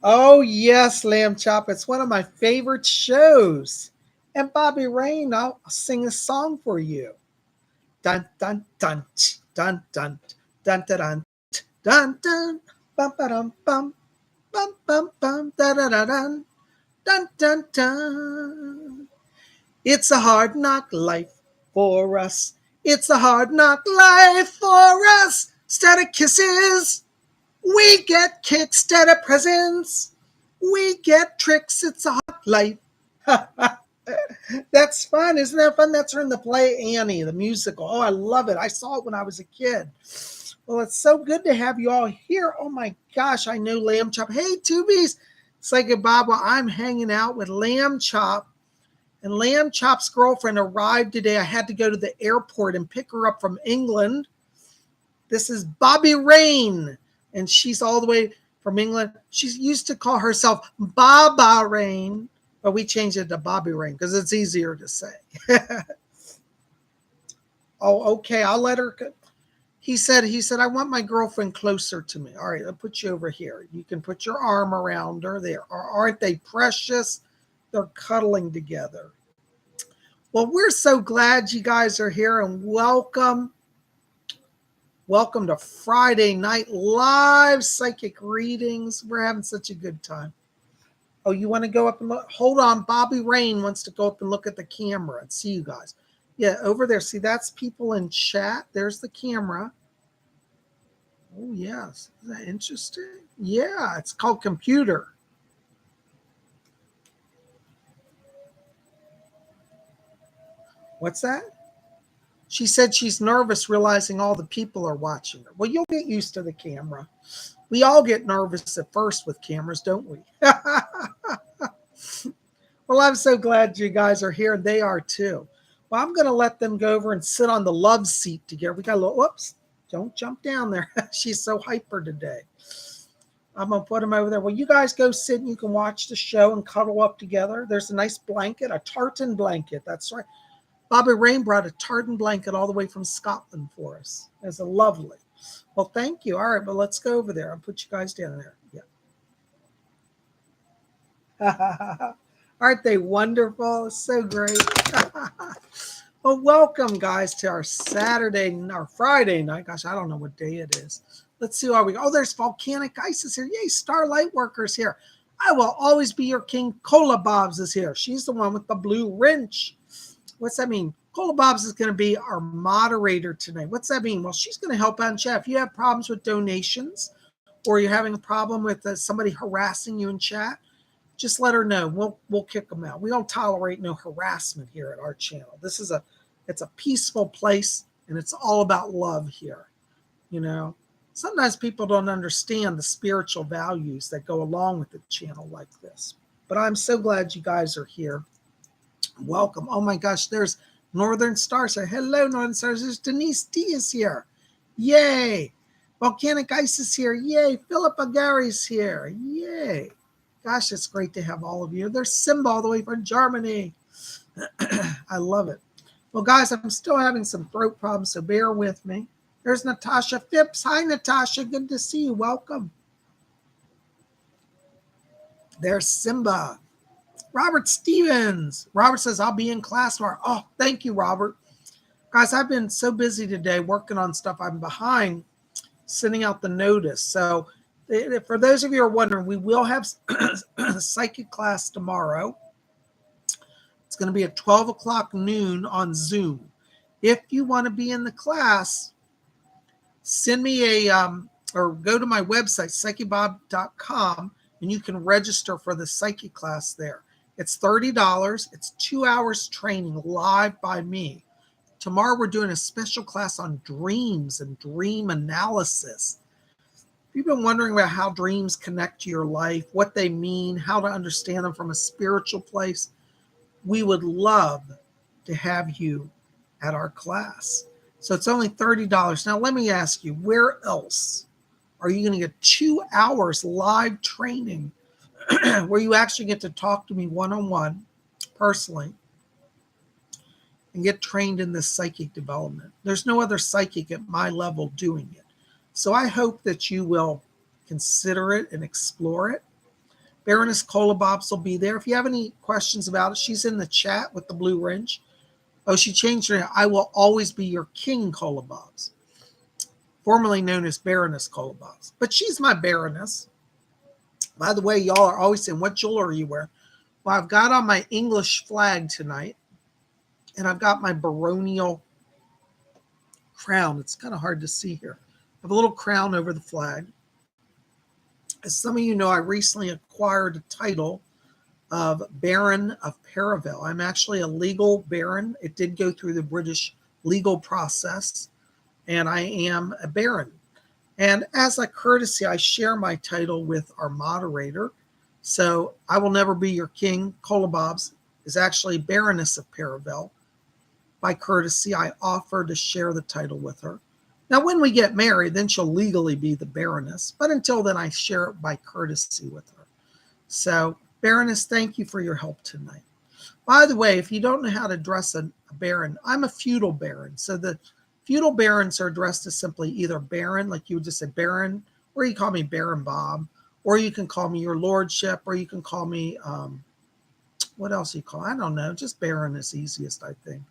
Oh, yes, Lamb Chop. It's one of my favorite shows. And Bobby Rain, I'll sing a song for you. Dun, dun, dun, dun, dun, dun, dun, dun, dun, dun, bum, ba-dum, bum, bum, bum, bum, da, da, da, dun, dun, dun, dun. It's a hard knock life for us. It's a hard knock life for us. Instead of kisses, we get kicks. Instead of presents, we get tricks. It's a hard life. That's fun. Isn't that fun? That's from the play Annie, the musical. Oh, I love it. I saw it when I was a kid. Well, it's so good to have you all here. Oh my gosh, I know Lamb Chop. Hey, Tubies. Say goodbye. Well, I'm hanging out with Lamb Chop. And Lamb Chop's girlfriend arrived today. I had to go to the airport and pick her up from England. This is Bobby Rain. And she's all the way from England. She used to call herself Baba Rain, but we changed it to Bobby Rain because it's easier to say. Oh, okay. I'll let her. He said, I want my girlfriend closer to me. All right, I'll put you over here. You can put your arm around her there. Aren't they precious? They're cuddling together. Well, we're so glad you guys are here and welcome. Welcome to Friday Night Live Psychic Readings. We're having such a good time. Oh, you want to go up and look? Hold on. Bobby Rain wants to go up and look at the camera and see you guys. Yeah, over there. See, that's people in chat. There's the camera. Oh, yes. Is that interesting? Yeah, it's called computer. What's that? She said she's nervous realizing all the people are watching her. Well, you'll get used to the camera. We all get nervous at first with cameras, don't we? Well, I'm so glad you guys are here, and they are too. Well, I'm going to let them go over and sit on the love seat together. We got a little, whoops, don't jump down there. She's so hyper today. I'm going to put them over there. Well, you guys go sit and you can watch the show and cuddle up together. There's a nice blanket, a tartan blanket. That's right. Bobby Rain brought a tartan blanket all the way from Scotland for us. It's a lovely. Well, thank you. All right, but let's go over there. I'll put you guys down there. Yeah. Aren't they wonderful? It's so great. Well, welcome, guys, to our Friday night. Gosh, I don't know what day it is. Let's see how we go. Oh, there's Volcanic Isis here. Yay, Starlight Workers here. I will always be your king. Cola Bobs is here. She's the one with the blue wrench. What's that mean? Cola Bobs is going to be our moderator tonight. What's that mean? Well, she's going to help out in chat. If you have problems with donations or you're having a problem with somebody harassing you in chat, just let her know. We'll kick them out. We don't tolerate no harassment here at our channel. It's a peaceful place, and it's all about love here. You know, sometimes people don't understand the spiritual values that go along with a channel like this. But I'm so glad you guys are here. Welcome. Oh my gosh, there's Northern Star. Say hello, Northern Stars. There's Denise D is here. Yay. Volcanic Ice is here. Yay. Philip Agary's here. Yay. Gosh, it's great to have all of you. There's Simba all the way from Germany. I love it. Well, guys, I'm still having some throat problems, so bear with me. There's Natasha Phipps. Hi, Natasha. Good to see you. Welcome. There's Simba. Robert Stevens. Robert says, I'll be in class tomorrow. Oh, thank you, Robert. Guys, I've been so busy today working on stuff. I'm behind sending out the notice. So for those of you who are wondering, we will have psychic class tomorrow. It's going to be at 12 o'clock noon on Zoom. If you want to be in the class, send me or go to my website, PsychicBob.com, and you can register for the psychic class there. It's $30. It's 2 hours training live by me. Tomorrow we're doing a special class on dreams and dream analysis. If you've been wondering about how dreams connect to your life, what they mean, how to understand them from a spiritual place, we would love to have you at our class. So it's only $30. Now let me ask you, where else are you going to get 2 hours live training where you actually get to talk to me one-on-one personally and get trained in this psychic development? There's no other psychic at my level doing it. So I hope that you will consider it and explore it. Baroness Kolobobs will be there. If you have any questions about it, she's in the chat with the blue ring. Oh, she changed her name. I will always be your King Kolobobs, formerly known as Baroness Kolobobs. But she's my Baroness. By the way, y'all are always saying, what jewelry you wear? Well, I've got on my English flag tonight, and I've got my baronial crown. It's kind of hard to see here. I have a little crown over the flag. As some of you know, I recently acquired a title of Baron of Paravel. I'm actually a legal baron. It did go through the British legal process, and I am a baron. And as a courtesy, I share my title with our moderator. So I will never be your king. Kolobobs is actually Baroness of Paravel. By courtesy, I offer to share the title with her. Now, when we get married, then she'll legally be the Baroness. But until then, I share it by courtesy with her. So, Baroness, thank you for your help tonight. By the way, if you don't know how to address a baron, I'm a feudal baron. So the feudal barons are addressed as simply either baron, like you would just say baron, or you call me Baron Bob, or you can call me your lordship, or you can call me, what else you call? I don't know, just baron is easiest, I think.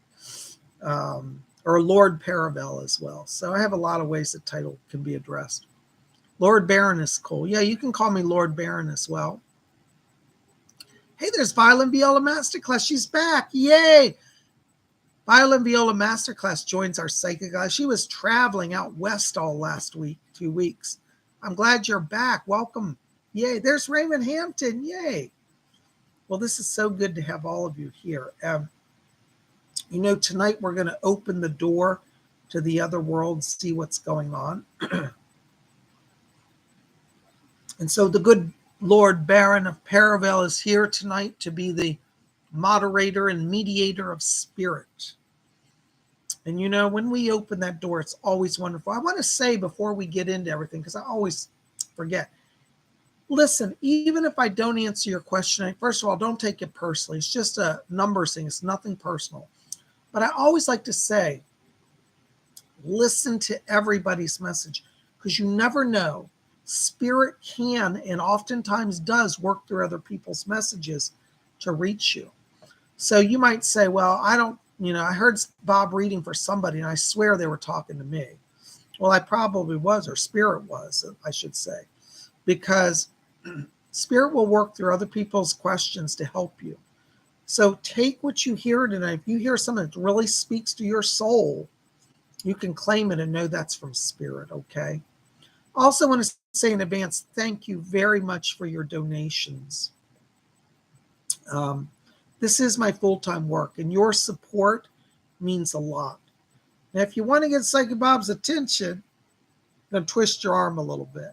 Or Lord Paravel as well. So I have a lot of ways the title can be addressed. Lord Baron is cool. Yeah, you can call me Lord Baron as well. Hey, there's Violin Viola Masterclass. She's back. Yay! Violin Viola Masterclass joins our psychic class. She was traveling out west all last week, 2 weeks. I'm glad you're back. Welcome. Yay. There's Raymond Hampton. Yay. Well, this is so good to have all of you here. You know, tonight we're going to open the door to the other world, see what's going on. And so the good Lord Baron of Paravel is here tonight to be the moderator and mediator of spirit. And you know, when we open that door, it's always wonderful. I want to say before we get into everything, because I always forget, listen, even if I don't answer your question, first of all, don't take it personally. It's just a numbers thing. It's nothing personal. But I always like to say, listen to everybody's message, because you never know. Spirit can and oftentimes does work through other people's messages to reach you. So you might say, well, I don't, I heard Bob reading for somebody and I swear they were talking to me. Well, I probably was, or Spirit was, I should say, because Spirit will work through other people's questions to help you. So take what you hear tonight. If you hear something that really speaks to your soul, you can claim it and know that's from Spirit, okay? Also want to say in advance, thank you very much for your donations. This is my full-time work, and your support means a lot. Now, if you want to get Psychic Bob's attention, I'm going to twist your arm a little bit.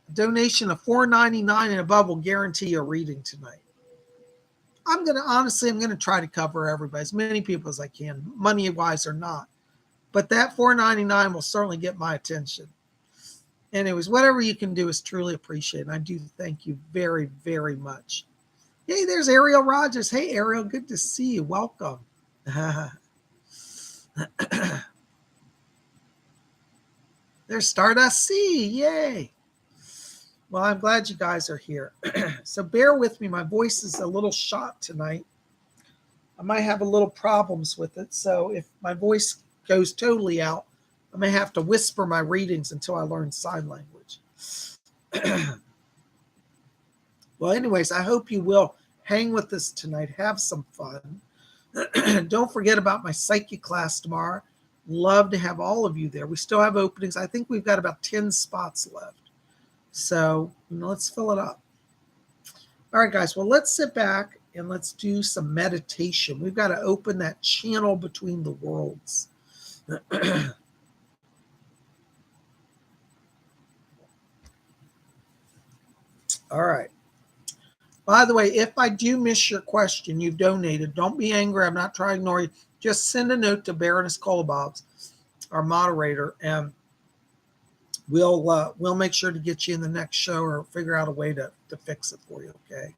A donation of $4.99 and above will guarantee you a reading tonight. I'm going to try to cover everybody, as many people as I can, money-wise or not. But that $4.99 will certainly get my attention. Anyways, whatever you can do is truly appreciated. And I do thank you very, very much. Hey, there's Ariel Rogers. Hey, Ariel, good to see you. Welcome. There's Stardust C. Yay. Well, I'm glad you guys are here. So bear with me. My voice is a little shot tonight. I might have a little problems with it. So if my voice goes totally out, I may have to whisper my readings until I learn sign language. Well, anyways, I hope you will hang with us tonight. Have some fun. Don't forget about my psychic class tomorrow. Love to have all of you there. We still have openings. I think we've got about 10 spots left. So let's fill it up. All right, guys. Well, let's sit back and let's do some meditation. We've got to open that channel between the worlds. All right. By the way, if I do miss your question, you've donated, don't be angry. I'm not trying to ignore you. Just send a note to Baroness Kolobobs, our moderator, and we'll make sure to get you in the next show or figure out a way to fix it for you, okay?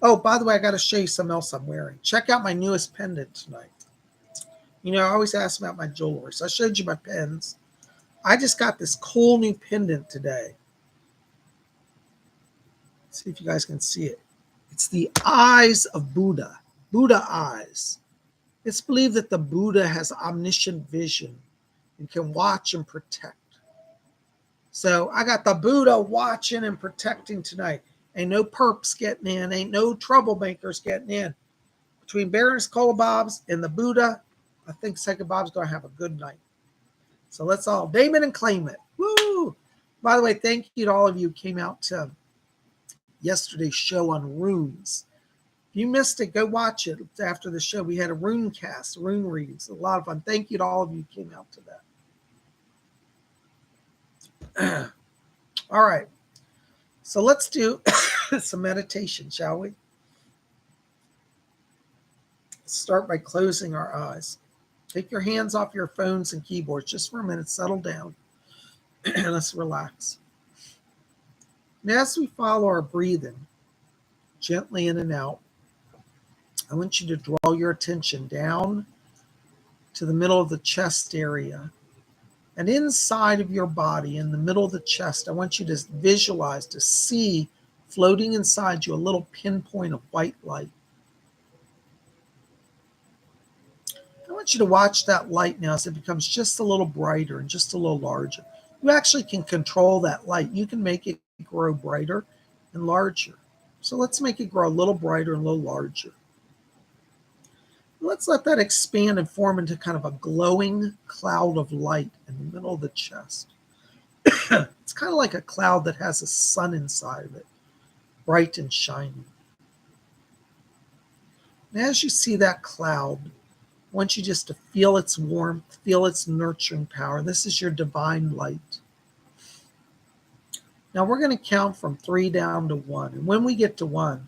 Oh, by the way, I got to show you something else I'm wearing. Check out my newest pendant tonight. I always ask about my jewelry. So I showed you my pens. I just got this cool new pendant today. See if you guys can see it. It's the eyes of Buddha. Buddha eyes. It's believed that the Buddha has omniscient vision and can watch and protect. So I got the Buddha watching and protecting tonight. Ain't no perps getting in. Ain't no troublemakers getting in. Between Baroness Kolobobs and the Buddha, I think PsychicBob's going to have a good night. So let's all name it and claim it. Woo! By the way, thank you to all of you who came out to yesterday's show on runes. If you missed it, go watch it after the show. We had a rune cast, rune readings. A lot of fun. Thank you to all of you who came out to that. All right. So let's do some meditation, shall we? Start by closing our eyes. Take your hands off your phones and keyboards just for a minute. Settle down. And let's relax. And as we follow our breathing, gently in and out, I want you to draw your attention down to the middle of the chest area. And inside of your body, in the middle of the chest, I want you to visualize, to see floating inside you a little pinpoint of white light. I want you to watch that light now as it becomes just a little brighter and just a little larger. You actually can control that light. You can make it grow brighter and larger. So let's make it grow a little brighter and a little larger. Let's let that expand and form into kind of a glowing cloud of light in the middle of the chest. It's kind of like a cloud that has a sun inside of it, bright and shining. And as you see that cloud, I want you just to feel its warmth, feel its nurturing power. This is your divine light. Now we're going to count from 3 down to 1. And when we get to 1,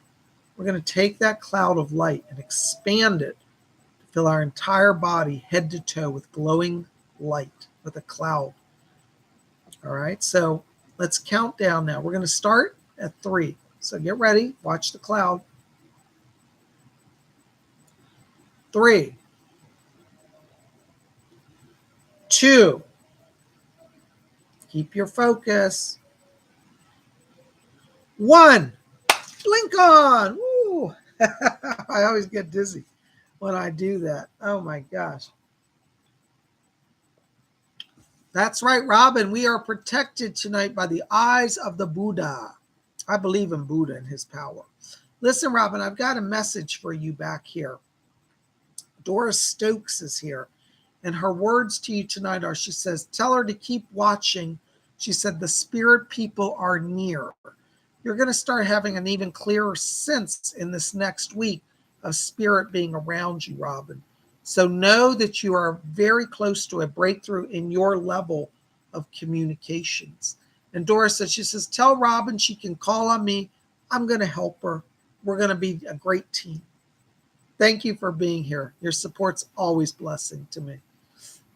we're going to take that cloud of light and expand it to fill our entire body head to toe with glowing light, with a cloud. All right, so let's count down now. We're going to start at 3. So get ready. Watch the cloud. 3, 2, keep your focus. 1, blink on. Woo. I always get dizzy when I do that. Oh my gosh. That's right, Robin. We are protected tonight by the eyes of the Buddha. I believe in Buddha and his power. Listen, Robin, I've got a message for you back here. Doris Stokes is here. And her words to you tonight are, she says, tell her to keep watching. She said, the spirit people are near. You're going to start having an even clearer sense in this next week of spirit being around you, Robin. So know that you are very close to a breakthrough in your level of communications. And Doris says, she says, tell Robin she can call on me. I'm going to help her. We're going to be a great team. Thank you for being here. Your support's always blessing to me.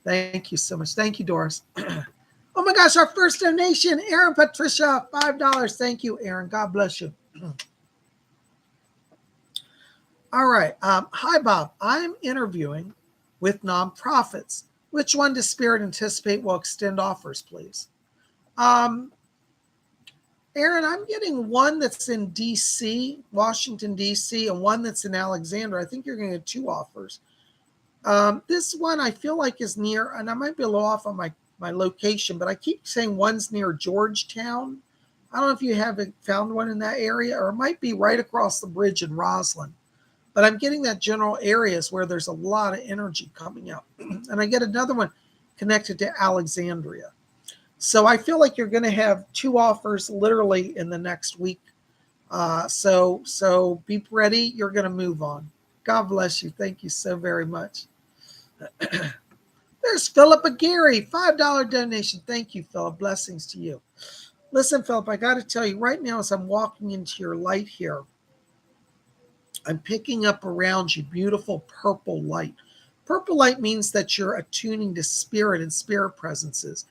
Thank you so much. Thank you, Doris. Oh my gosh, our first donation, Aaron Patricia, $5. Thank you, Aaron. God bless you. All right. Hi, Bob. I'm interviewing with nonprofits. Which one does Spirit anticipate will extend offers, please? Aaron, I'm getting one that's in D.C., Washington, D.C., and one that's in Alexandria. I think you're going to get 2 offers. This one I feel like is near, and I might be a little off on my location, but I keep saying one's near Georgetown. I don't know if you haven't found one in that area, or it might be right across the bridge in Roslyn. But I'm getting that general areas where there's a lot of energy coming out. And I get another one connected to Alexandria. So I feel like you're going to have 2 offers literally in the next week. So be ready. You're going to move on. God bless you. Thank you so very much. There's Philip Aguirre, $5 donation. Thank you, Philip. Blessings to you. Listen, Philip, I got to tell you right now as I'm walking into your light here, I'm picking up around you beautiful purple light. Purple light means that you're attuning to spirit and spirit presences.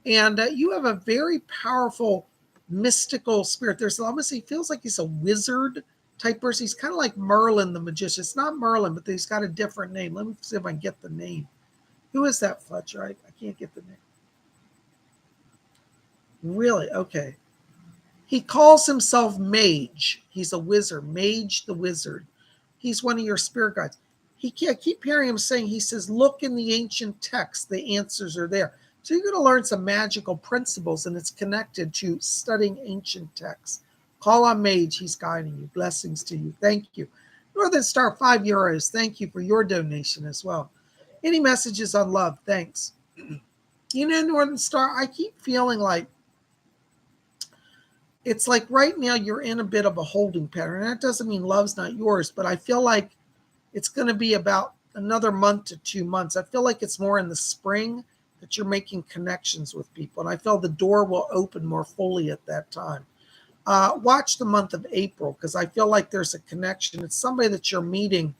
And you have a very powerful mystical spirit. There's almost, he feels like he's a wizard type person. He's kind of like Merlin the magician. It's not Merlin, but he's got a different name. Let me see if I can get the name. Who is that, Fletcher? I can't get the name. Really? Okay. He calls himself Mage. He's a wizard. Mage the wizard. He's one of your spirit guides. I keep hearing him saying, he says, look in the ancient texts. The answers are there. So you're going to learn some magical principles, and it's connected to studying ancient texts. Call on Mage. He's guiding you. Blessings to you. Thank you. Northern Star, €5. Thank you for your donation as well. Any messages on love? Thanks. You know, Northern Star, I keep feeling like it's like right now you're in a bit of a holding pattern. And that doesn't mean love's not yours, but I feel like it's going to be about another month to 2 months. I feel like it's more in the spring that you're making connections with people. And I feel the door will open more fully at that time. Watch the month of April, because I feel like there's a connection. It's somebody that you're meeting.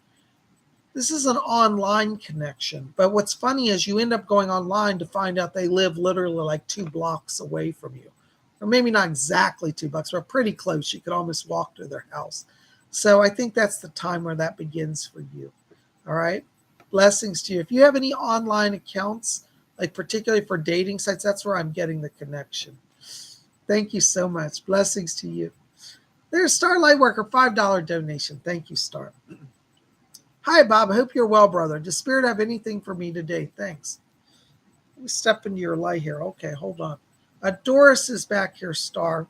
This is an online connection. But what's funny is you end up going online to find out they live literally like 2 blocks away from you. Or maybe not exactly 2 blocks, but pretty close. You could almost walk to their house. So I think that's the time where that begins for you. All right. Blessings to you. If you have any online accounts, like particularly for dating sites, that's where I'm getting the connection. Thank you so much. Blessings to you. There's Starlight Worker, $5 donation. Thank you, Star. Hi, Bob. I hope you're well, brother. Does Spirit have anything for me today? Thanks. Let me step into your light here. Okay, hold on. Doris is back here, Star.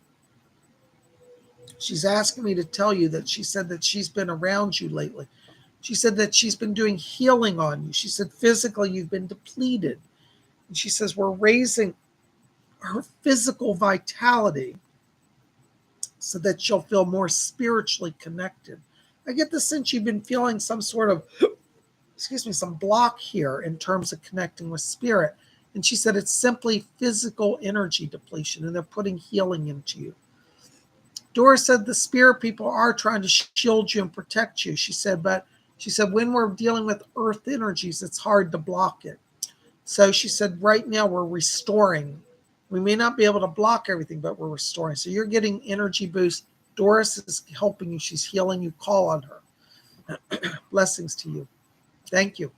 She's asking me to tell you that she said that she's been around you lately. She said that she's been doing healing on you. She said physically you've been depleted. And she says we're raising her physical vitality so that she'll feel more spiritually connected. I get the sense you've been feeling some sort of, some block here in terms of connecting with spirit. And she said it's simply physical energy depletion, and they're putting healing into you. Doris said the spirit people are trying to shield you and protect you. She said when we're dealing with earth energies, it's hard to block it. So she said right now we're restoring. We may not be able to block everything, but we're restoring. So you're getting energy boost. Doris is helping you. She's healing you. Call on her. Blessings to you. Thank you.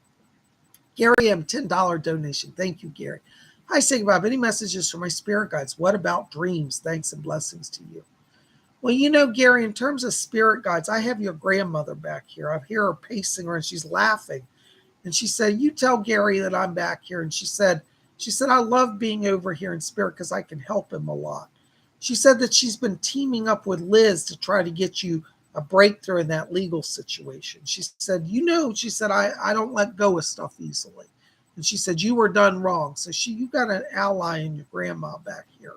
Gary M., $10 donation. Thank you, Gary. Hi, PsychicBob. Any messages for my spirit guides? What about dreams? Thanks and blessings to you. Well, you know, Gary, in terms of spirit guides, I have your grandmother back here. I hear her pacing around. She's laughing. And she said, you tell Gary that I'm back here. And she said, I love being over here in spirit because I can help him a lot. She said that she's been teaming up with Liz to try to get you a breakthrough in that legal situation. She said, I don't let go of stuff easily. And she said, you were done wrong. So you got an ally in your grandma back here.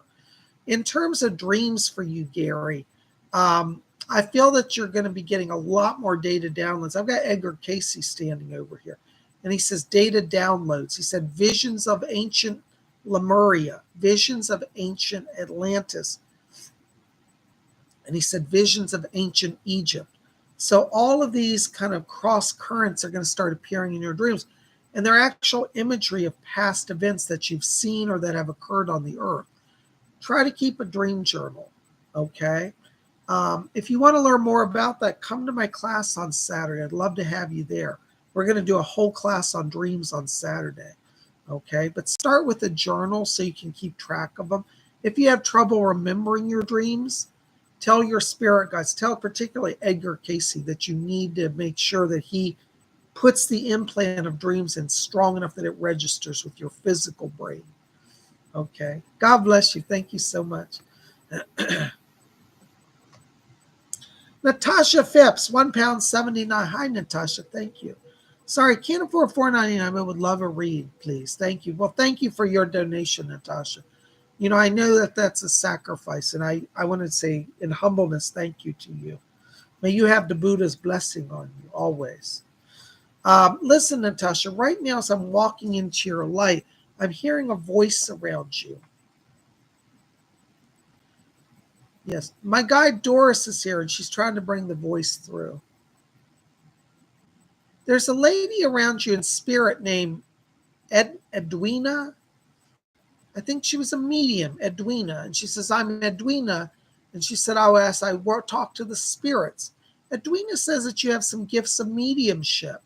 In terms of dreams for you, Gary, I feel that you're going to be getting a lot more data downloads. I've got Edgar Casey standing over here, and he says data downloads. He said visions of ancient Lemuria, visions of ancient Atlantis, and he said visions of ancient Egypt. So all of these kind of cross currents are going to start appearing in your dreams, and they're actual imagery of past events that you've seen or that have occurred on the earth. Try to keep a dream journal, okay? If you want to learn more about that, come to my class on Saturday. I'd love to have you there. We're going to do a whole class on dreams on Saturday, okay? But start with a journal so you can keep track of them. If you have trouble remembering your dreams, tell your spirit guides, tell particularly Edgar Casey that you need to make sure that he puts the implant of dreams in strong enough that it registers with your physical brain. Okay. God bless you. Thank you so much. Natasha Phipps, £1.79. Hi, Natasha. Thank you. Sorry, can't afford $4.99, but would love a read, please. Thank you. Well, thank you for your donation, Natasha. You know, I know that that's a sacrifice, and I want to say in humbleness, thank you to you. May you have the Buddha's blessing on you always. Listen, Natasha, right now as I'm walking into your light, I'm hearing a voice around you. Yes, my guide Doris is here, and she's trying to bring the voice through. There's a lady around you in spirit named Edwina. I think she was a medium, Edwina. And she says, I'm Edwina. And she said, I talk to the spirits. Edwina says that you have some gifts of mediumship,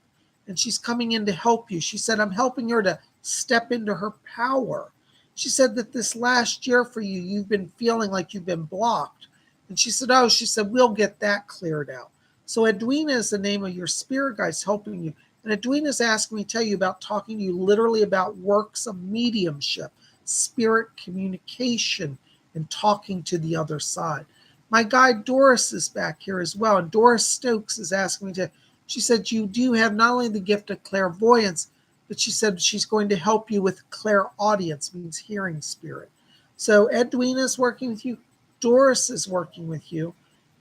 and she's coming in to help you. She said, I'm helping her to step into her power. She said that this last year for you, you've been feeling like you've been blocked. And she said, oh, she said, we'll get that cleared out. So Edwina is the name of your spirit guides helping you. And Edwina's asked me to tell you about talking to you literally about works of mediumship, spirit communication, and talking to the other side. My guide Doris is back here as well. And Doris Stokes is asking me to, she said, you do have not only the gift of clairvoyance, but she said she's going to help you with clairaudience, means hearing spirit. So Edwina is working with you. Doris is working with you.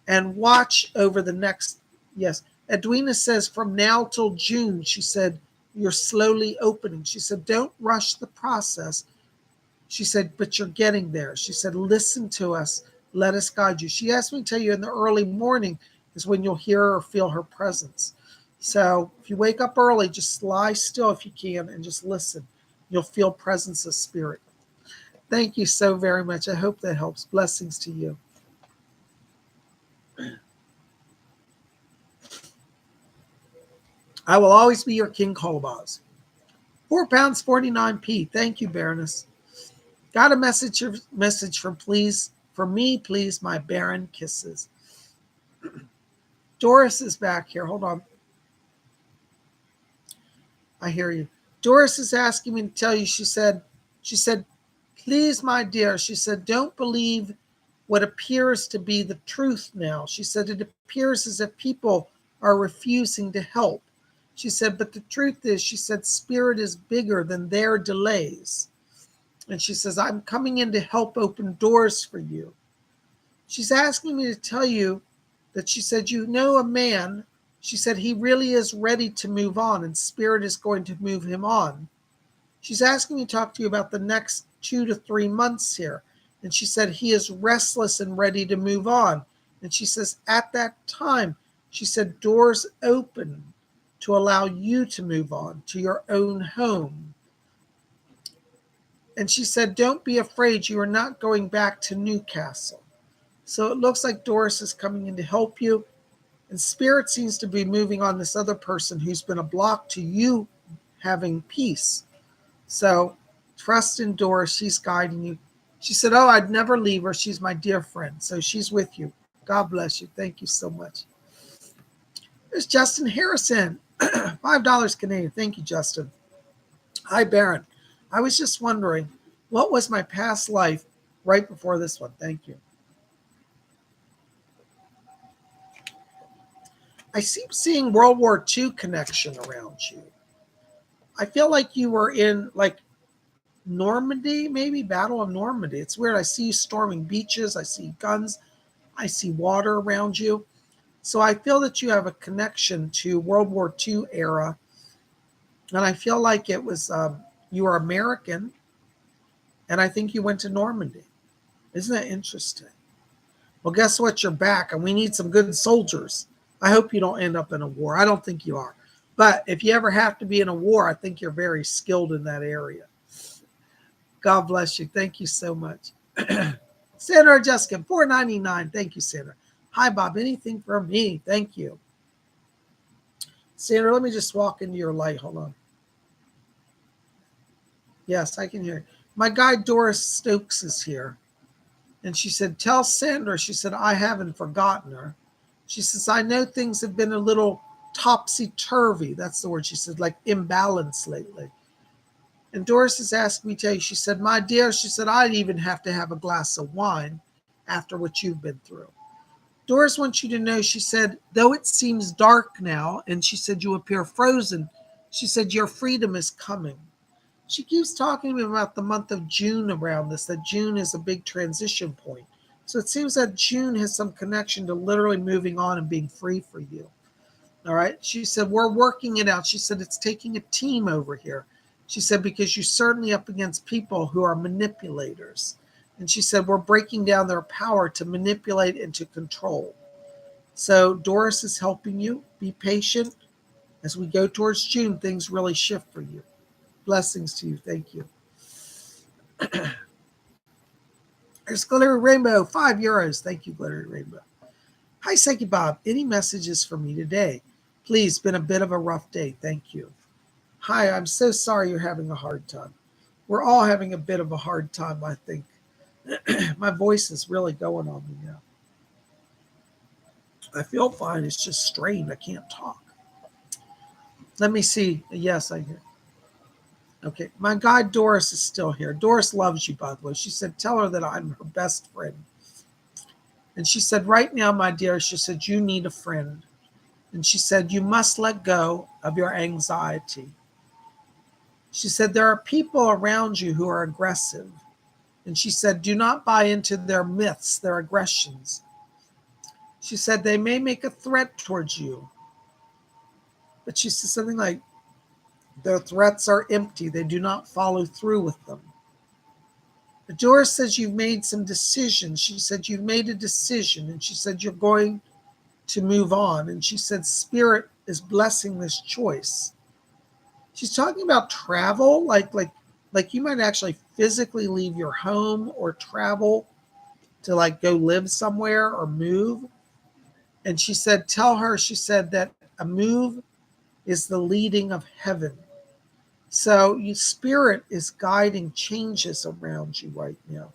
And watch over the next, yes, Edwina says from now till June, she said, you're slowly opening. She said, don't rush the process. She said, but you're getting there. She said, listen to us. Let us guide you. She asked me to tell you in the early morning is when you'll hear or feel her presence. So if you wake up early, just lie still if you can and just listen. You'll feel presence of spirit. Thank you so very much. I hope that helps. Blessings to you. I will always be your King Kolobaz. £4 49p. Thank you, Baroness. Got a message from me, please, my Baron kisses. Doris is back here. Hold on. I hear you. Doris is asking me to tell you, she said, please, my dear, she said, don't believe what appears to be the truth now. She said, it appears as if people are refusing to help. She said, but the truth is, she said, spirit is bigger than their delays. And she says, I'm coming in to help open doors for you. She's asking me to tell you that she said, you know a man, she said, he really is ready to move on and spirit is going to move him on. She's asking me to talk to you about the next 2 to 3 months here. And she said, he is restless and ready to move on. And she says, at that time, she said, doors open to allow you to move on to your own home. And she said, don't be afraid. You are not going back to Newcastle. So it looks like Doris is coming in to help you. And spirit seems to be moving on this other person who's been a block to you having peace. So trust in Doris. She's guiding you. She said, oh, I'd never leave her. She's my dear friend. So she's with you. God bless you. Thank you so much. There's Justin Harrison. $5 Canadian. Thank you, Justin. Hi, Baron. I was just wondering, what was my past life right before this one? Thank you. I keep seeing World War II connection around you. I feel like you were in like Normandy, maybe Battle of Normandy. It's weird. I see you storming beaches. I see guns. I see water around you. So I feel that you have a connection to World War II era. And I feel like it was, you were American. And I think you went to Normandy. Isn't that interesting? Well, guess what? You're back and we need some good soldiers. I hope you don't end up in a war. I don't think you are. But if you ever have to be in a war, I think you're very skilled in that area. God bless you. Thank you so much. Sandra Jessica, $4.99. Thank you, Sandra. Hi, Bob. Anything for me? Thank you. Sandra, let me just walk into your light. Hold on. Yes, I can hear you. My guide Doris Stokes is here. And she said, tell Sandra, she said, I haven't forgotten her. She says, I know things have been a little topsy-turvy. That's the word she said, like imbalance lately. And Doris is asking me to tell you, she said, my dear, she said, I'd even have to have a glass of wine after what you've been through. Doris wants you to know, she said, though it seems dark now, and she said, you appear frozen, she said, your freedom is coming. She keeps talking to me about the month of June around this, that June is a big transition point. So it seems that June has some connection to literally moving on and being free for you. All right. She said, we're working it out. She said, it's taking a team over here. She said, because you're certainly up against people who are manipulators. And she said, we're breaking down their power to manipulate and to control. So Doris is helping you. Be patient. As we go towards June, things really shift for you. Blessings to you. Thank you. There's Glittery Rainbow, €5. Thank you, Glittery Rainbow. Hi, Psychic Bob. Any messages for me today? Please, been a bit of a rough day. Thank you. Hi, I'm so sorry you're having a hard time. We're all having a bit of a hard time, I think. My voice is really going on me now. I feel fine. It's just strained. I can't talk. Let me see. Yes, I hear. Okay. My guide Doris is still here. Doris loves you, by the way. She said, tell her that I'm her best friend. And she said, right now, my dear, she said, you need a friend. And she said, you must let go of your anxiety. She said, there are people around you who are aggressive. And she said, do not buy into their myths, their aggressions. She said, they may make a threat towards you. But she said something like, their threats are empty. They do not follow through with them. But Doris says you've made some decisions. She said, you've made a decision. And she said, you're going to move on. And she said, Spirit is blessing this choice. She's talking about travel, like you might actually physically leave your home or travel to like go live somewhere or move. And she said, tell her, she said that a move is the leading of heaven. So your spirit is guiding changes around you right now.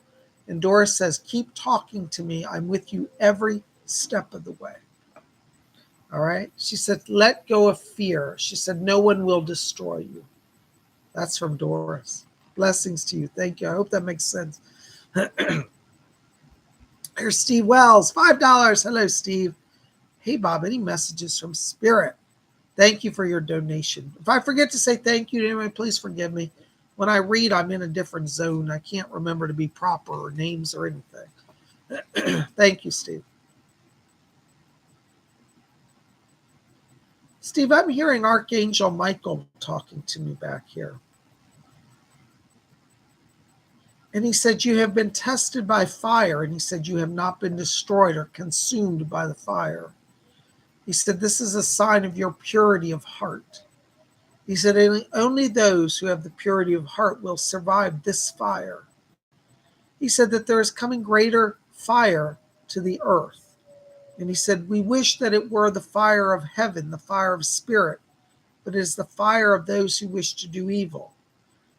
And Doris says, keep talking to me. I'm with you every step of the way. All right. She said, let go of fear. She said, no one will destroy you. That's from Doris. Blessings to you. Thank you. I hope that makes sense. Here's Steve Wells, $5. Hello, Steve. Hey, Bob, any messages from Spirit? Thank you for your donation. If I forget to say thank you to anyone, please forgive me. When I read, I'm in a different zone. I can't remember to be proper or names or anything. Thank you, Steve. Steve, I'm hearing Archangel Michael talking to me back here. And he said, you have been tested by fire. And he said, you have not been destroyed or consumed by the fire. He said, this is a sign of your purity of heart. He said, only those who have the purity of heart will survive this fire. He said that there is coming greater fire to the earth. And he said, we wish that it were the fire of heaven, the fire of spirit, but it is the fire of those who wish to do evil.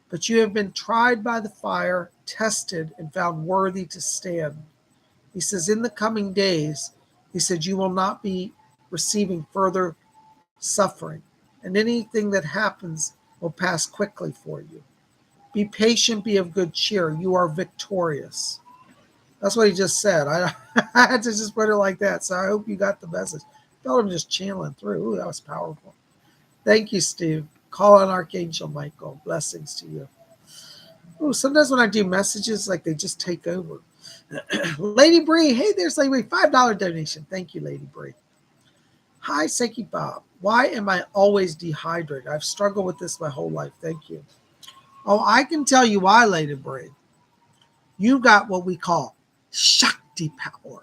But you have been tried by the fire, tested, and found worthy to stand. He says, in the coming days, he said, you will not be receiving further suffering, and anything that happens will pass quickly for you. Be patient, be of good cheer. You are victorious. That's what he just said. I had to just put it like that, so I hope you got the message. I felt him just channeling through. Ooh, that was powerful. Thank you, Steve. Call on Archangel Michael. Blessings to you. Ooh, sometimes when I do messages, like they just take over. Lady Bree. Hey, there's Lady Bree. $5 donation. Thank you, Lady Bree. Hi, Psychic Bob. Why am I always dehydrated? I've struggled with this my whole life. Thank you. Oh, I can tell you why, Lady Bree. You got what we call Shakti power.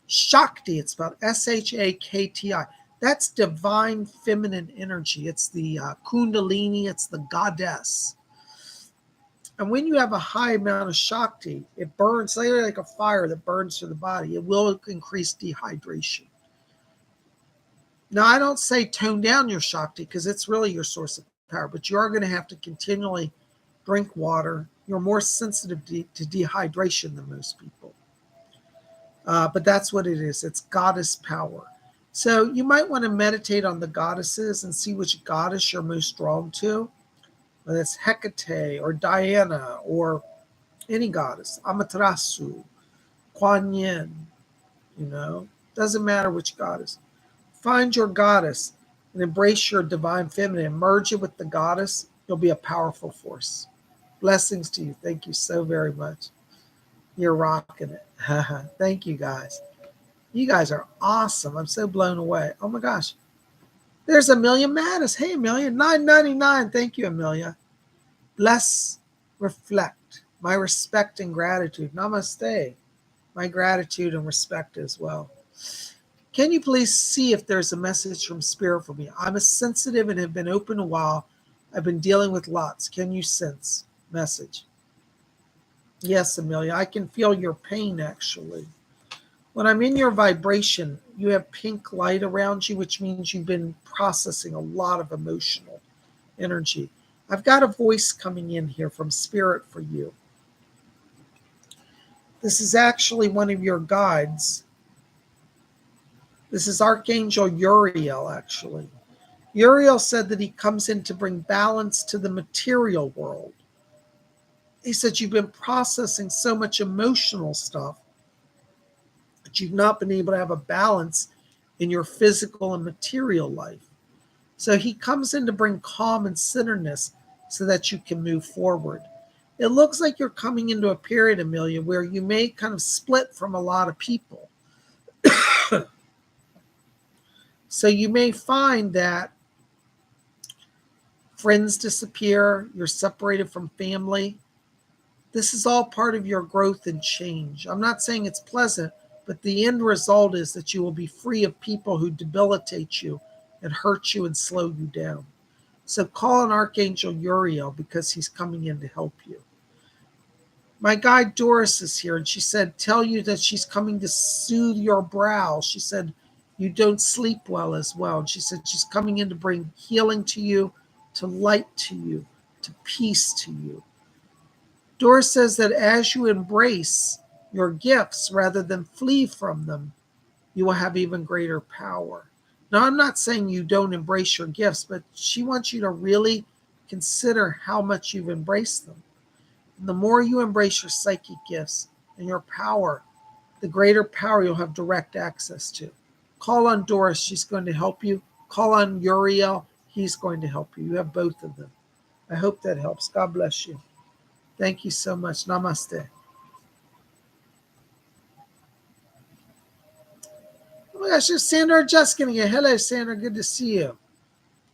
Shakti, it's spelled Shakti. That's divine feminine energy. It's the Kundalini. It's the goddess. And when you have a high amount of Shakti, it burns, like a fire that burns through the body. It will increase dehydration. Now, I don't say tone down your Shakti because it's really your source of power, but you are going to have to continually drink water. You're more sensitive to dehydration than most people. But that's what it is. It's goddess power. So you might want to meditate on the goddesses and see which goddess you're most drawn to. Whether it's Hecate or Diana or any goddess, Amaterasu, Kuan Yin, doesn't matter which goddess. Find your goddess and embrace your divine feminine. Merge it with the goddess. You'll be a powerful force. Blessings to you. Thank you so very much. You're rocking it. Thank you, guys. You guys are awesome. I'm so blown away. Oh, my gosh. There's Amelia Mattis. Hey, Amelia. $9.99. Thank you, Amelia. Bless, reflect. My respect and gratitude. Namaste. My gratitude and respect as well. Can you please see if there's a message from Spirit for me? I'm a sensitive and have been open a while. I've been dealing with lots. Can you sense? Message. Yes, Amelia. I can feel your pain, actually. When I'm in your vibration, you have pink light around you, which means you've been processing a lot of emotional energy. I've got a voice coming in here from Spirit for you. This is actually one of your guides. This is Archangel Uriel, actually. Uriel said that he comes in to bring balance to the material world. He said you've been processing so much emotional stuff that you've not been able to have a balance in your physical and material life. So he comes in to bring calm and centeredness so that you can move forward. It looks like you're coming into a period, Amelia, where you may kind of split from a lot of people. So you may find that friends disappear, you're separated from family. This is all part of your growth and change. I'm not saying it's pleasant, but the end result is that you will be free of people who debilitate you and hurt you and slow you down. So call on Archangel Uriel because he's coming in to help you. My guide Doris is here, and she said, tell you that she's coming to soothe your brow. She said, you don't sleep well as well. And she said, she's coming in to bring healing to you, to light to you, to peace to you. Doris says that as you embrace your gifts rather than flee from them, you will have even greater power. Now, I'm not saying you don't embrace your gifts, but she wants you to really consider how much you've embraced them. The more you embrace your psychic gifts and your power, the greater power you'll have direct access to. Call on Doris, she's going to help you. Call on Uriel, he's going to help you. You have both of them. I hope that helps. God bless you. Thank you so much. Namaste. Oh my gosh, there's Sandra Juskin again. Hello, Sandra. Good to see you.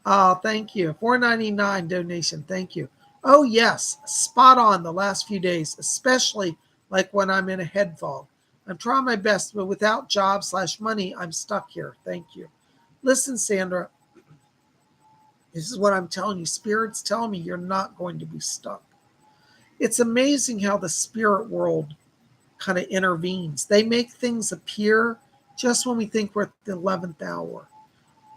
Oh, thank you. $4.99 donation. Thank you. Oh, yes. Spot on the last few days, especially like when I'm in a head fog. I'm trying my best, but without job/money, I'm stuck here. Thank you. Listen, Sandra, this is what I'm telling you. Spirits tell me you're not going to be stuck. It's amazing how the spirit world kind of intervenes. They make things appear just when we think we're at the 11th hour.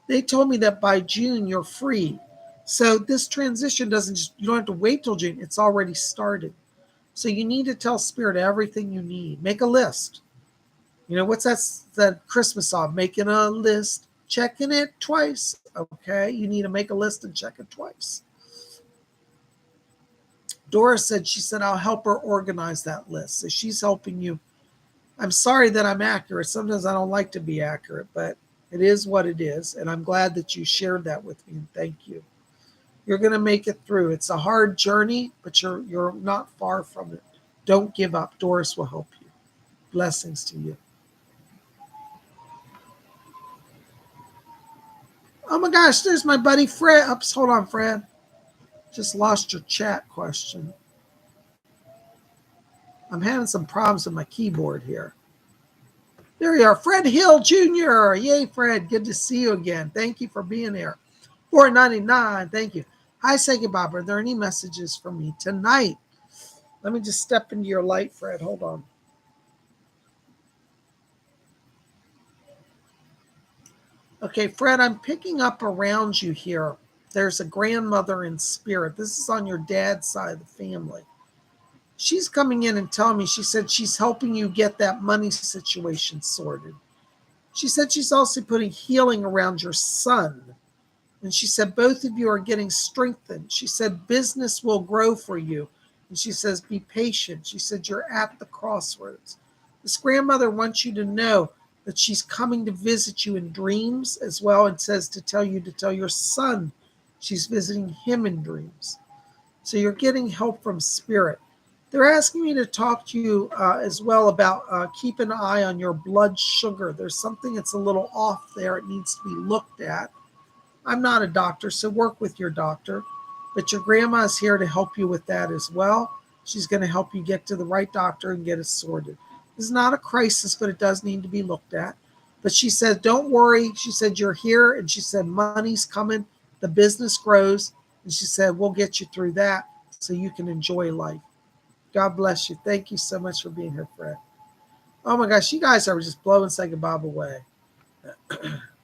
They told me that by June, you're free. So this transition you don't have to wait till June. It's already started. So you need to tell Spirit everything you need. Make a list. You know, what's that Christmas song? Making a list, checking it twice. Okay, you need to make a list and check it twice. Dora said, I'll help her organize that list. So she's helping you. I'm sorry that I'm accurate. Sometimes I don't like to be accurate, but it is what it is. And I'm glad that you shared that with me. And thank you. You're going to make it through. It's a hard journey, but you're not far from it. Don't give up. Doris will help you. Blessings to you. Oh my gosh, there's my buddy Fred. Oops, hold on, Fred. Just lost your chat question. I'm having some problems with my keyboard here. There you are, Fred Hill Jr. Yay, Fred. Good to see you again. Thank you for being here. $4.99. Thank you. Hi, Psychic Bob. Are there any messages for me tonight? Let me just step into your light, Fred. Hold on. Okay, Fred, I'm picking up around you here. There's a grandmother in spirit. This is on your dad's side of the family. She's coming in and telling me, she said she's helping you get that money situation sorted. She said she's also putting healing around your son. And she said both of you are getting strengthened. She said business will grow for you. And she says be patient. She said you're at the crossroads. This grandmother wants you to know that she's coming to visit you in dreams as well, and says to tell you to tell your son she's visiting him in dreams. So you're getting help from spirit. They're asking me to talk to you as well about keep an eye on your blood sugar. There's something that's a little off there. It needs to be looked at. I'm not a doctor, so work with your doctor. But your grandma is here to help you with that as well. She's going to help you get to the right doctor and get it sorted. This is not a crisis, but it does need to be looked at. But she said, don't worry. She said, you're here. And she said, money's coming. The business grows. And she said, we'll get you through that so you can enjoy life. God bless you. Thank you so much for being here, Fred. Oh my gosh, you guys are just blowing Psychic Bob away.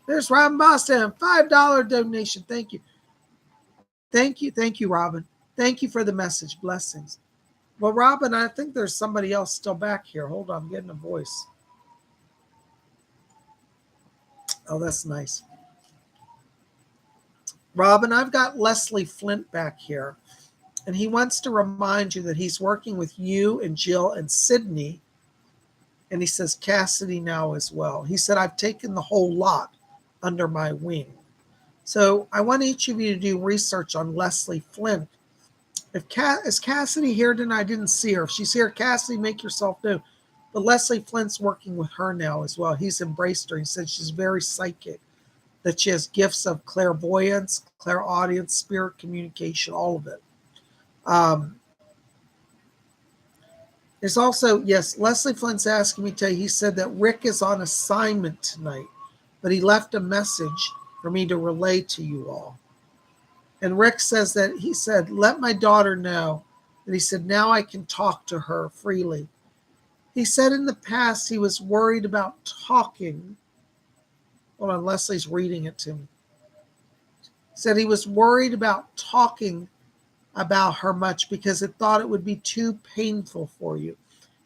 There's Robin Boston, $5 donation. Thank you. Thank you, Robin. Thank you for the message. Blessings. Well, Robin, I think there's somebody else still back here. Hold on, I'm getting a voice. Oh, that's nice. Robin, I've got Leslie Flint back here, and he wants to remind you that he's working with you and Jill and Sydney, and he says Cassidy now as well. He said, I've taken the whole lot under my wing. So I want each of you to do research on Leslie Flint. Is Cassidy here tonight? I didn't see her. If she's here, Cassidy, make yourself known. But Leslie Flint's working with her now as well. He's embraced her. He said she's very psychic, that she has gifts of clairvoyance, clairaudience, spirit communication, all of it. There's also, yes, Leslie Flint's asking me to tell you, he said that Rick is on assignment tonight, but he left a message for me to relay to you all. And Rick says that he said, let my daughter know that he said, now I can talk to her freely. He said in the past he was worried about talking. Hold on, Leslie's reading it to me. He said he was worried about talking about her much because it thought it would be too painful for you.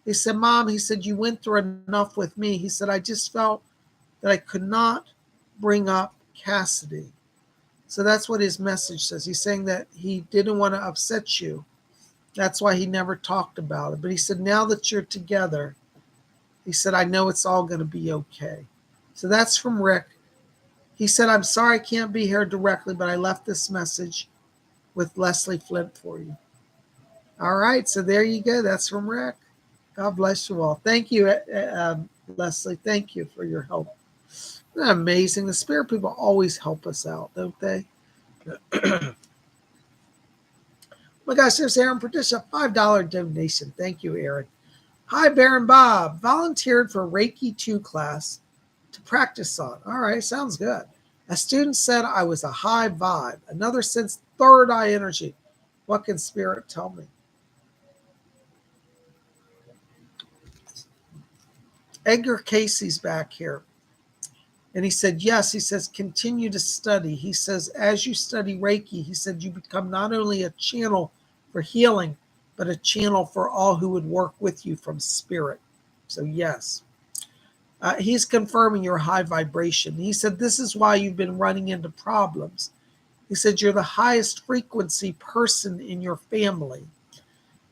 He said, Mom, he said, you went through enough with me. He said, I just felt that I could not bring up Cassidy. So that's what his message says. He's saying that he didn't want to upset you. That's why he never talked about it. But he said, now that you're together, he said, I know it's all going to be okay. So that's from Rick. He said, I'm sorry I can't be here directly, but I left this message with Leslie Flint for you. All right, so there you go. That's from Rick. God bless you all. Thank you, Leslie. Thank you for your help. Isn't that amazing? The spirit people always help us out, don't they? My gosh, there's Aaron Patricia, $5 donation. Thank you, Aaron. Hi, Baron Bob. Volunteered for Reiki 2 class to practice on. All right, sounds good. A student said I was a high vibe. Another sensed third eye energy. What can spirit tell me? Edgar Casey's back here. And he said, yes, he says, continue to study. He says, as you study Reiki, he said, you become not only a channel for healing, but a channel for all who would work with you from spirit. So yes. He's confirming your high vibration. He said, this is why you've been running into problems. He said, you're the highest frequency person in your family.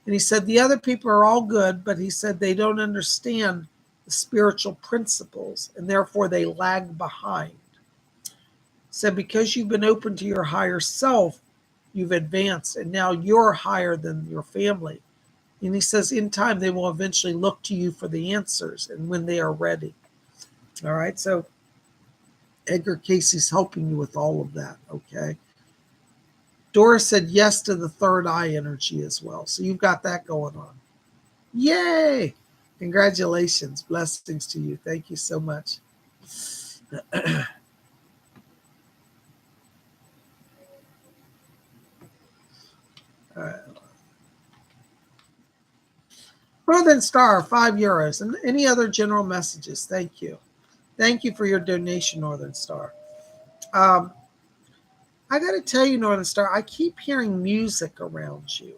And he said, the other people are all good, but he said they don't understand the spiritual principles, and therefore they lag behind. He said, because you've been open to your higher self, you've advanced, and now you're higher than your family. And he says, in time, they will eventually look to you for the answers, and when they are ready. All right, so Edgar Casey's helping you with all of that, okay? Doris said yes to the third eye energy as well. So you've got that going on. Yay! Congratulations. Blessings to you. Thank you so much. All right. Northern Star, €5. And any other general messages? Thank you. Thank you for your donation, Northern Star. I got to tell you, Northern Star, I keep hearing music around you.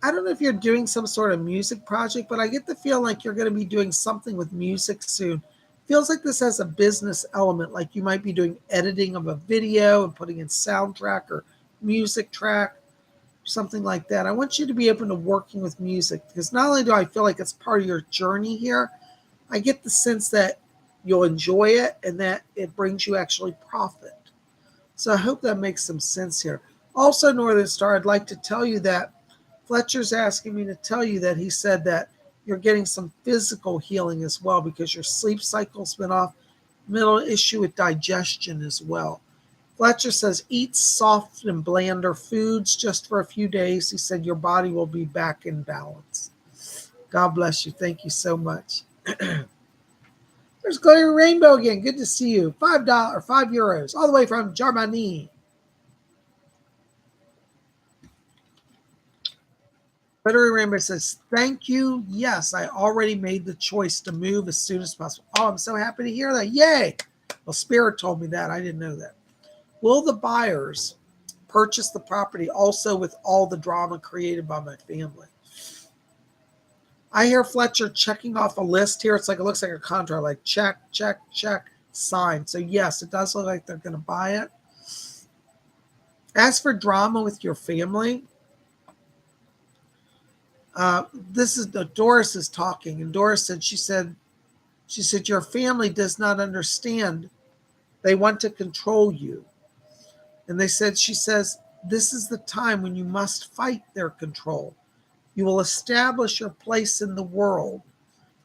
I don't know if you're doing some sort of music project, but I get the feel like you're going to be doing something with music soon. Feels like this has a business element, like you might be doing editing of a video and putting in soundtrack or music track, something like that. I want you to be open to working with music, because not only do I feel like it's part of your journey here, I get the sense that you'll enjoy it and that it brings you actually profit. So I hope that makes some sense here. Also, Northern Star, I'd like to tell you that Fletcher's asking me to tell you that he said that you're getting some physical healing as well, because your sleep cycle's been off. Middle issue with digestion as well. Fletcher says, eat soft and blander foods just for a few days. He said your body will be back in balance. God bless you. Thank you so much. There's Glary Rainbow again. Good to see you. €5, all the way from Germany. Glary Rainbow says, thank you. Yes, I already made the choice to move as soon as possible. Oh, I'm so happy to hear that. Yay. Well, Spirit told me that. I didn't know that. Will the buyers purchase the property also with all the drama created by my family? I hear Fletcher checking off a list here. It's like, it looks like a contract, like check, check, check. sign. So yes, it does look like they're going to buy it. As for drama with your family, this is Doris is talking, and Doris said, she said, your family does not understand. They want to control you. And she says, this is the time when you must fight their control. You will establish your place in the world.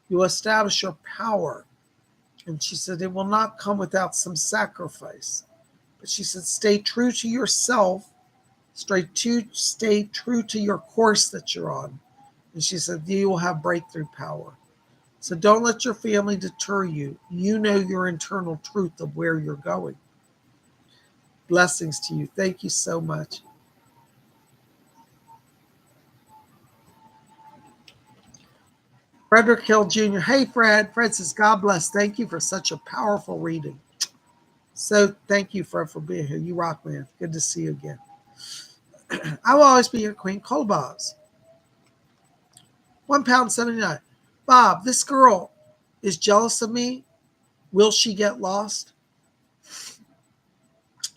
You will establish your power. And she said, it will not come without some sacrifice. But she said, stay true to yourself. Stay true to your course that you're on. And she said, you will have breakthrough power. So don't let your family deter you. You know your internal truth of where you're going. Blessings to you. Thank you so much. Frederick Hill Jr. Hey, Fred. Fred says, God bless. Thank you for such a powerful reading. So thank you, Fred, for being here. You rock, man. Good to see you again. I will always be your queen. Colbaz. £1.79. Bob, this girl is jealous of me. Will she get lost?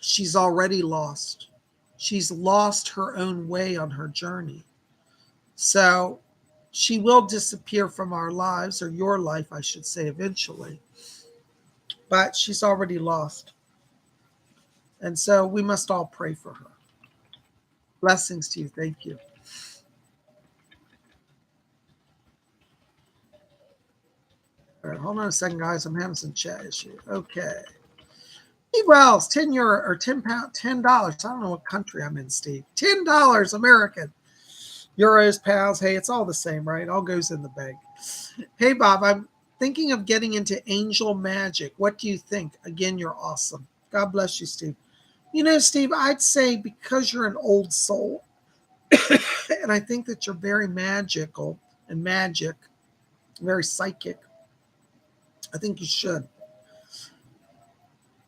She's already lost. She's lost her own way on her journey. So she will disappear from our lives, or your life, I should say, eventually. But she's already lost. And so we must all pray for her. Blessings to you. Thank you. All right, hold on a second, guys. I'm having some chat issue. Okay. Steve Wells, €10 or £10. I don't know what country I'm in, Steve. $10 American. Euros, pounds. Hey, it's all the same, right? All goes in the bank. Hey, Bob, I'm thinking of getting into angel magic. What do you think? Again, you're awesome. God bless you, Steve. You know, Steve, I'd say because you're an old soul, and I think that you're very magical and very psychic, I think you should.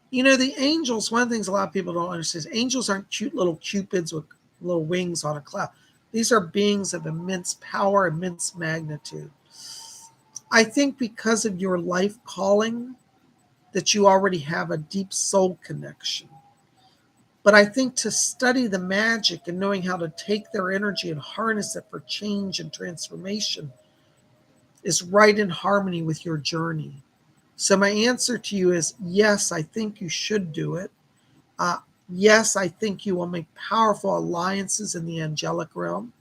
You know, the angels, one of the things a lot of people don't understand is angels aren't cute little cupids with little wings on a cloud. These are beings of immense power, immense magnitude. I think because of your life calling that you already have a deep soul connection. But I think to study the magic and knowing how to take their energy and harness it for change and transformation is right in harmony with your journey. So my answer to you is yes, I think you should do it. Yes, I think you will make powerful alliances in the angelic realm.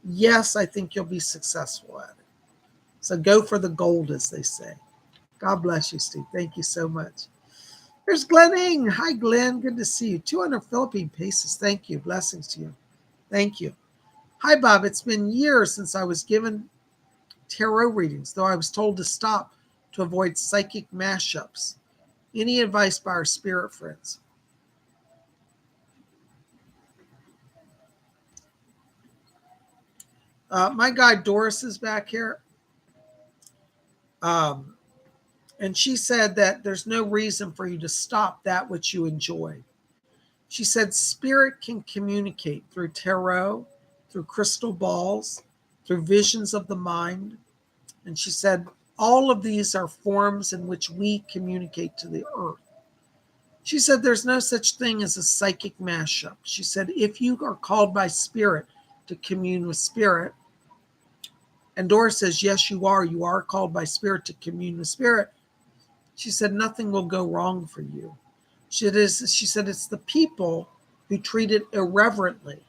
Yes, I think you'll be successful at it. So go for the gold, as they say. God bless you, Steve. Thank you so much. There's Glenning. Hi, Glenn. Good to see you. 200 Philippine pesos. Thank you. Blessings to you. Thank you. Hi, Bob. It's been years since I was given tarot readings, though I was told to stop to avoid psychic mashups. Any advice by our spirit friends? My guide Doris is back here. And she said that there's no reason for you to stop that which you enjoy. She said spirit can communicate through tarot, through crystal balls, through visions of the mind. And she said all of these are forms in which we communicate to the earth. She said there's no such thing as a psychic mashup. She said if you are called by spirit to commune with spirit, and Doris says, yes, you are called by spirit to commune with spirit. She said nothing will go wrong for you. She said it's the people who treat it irreverently.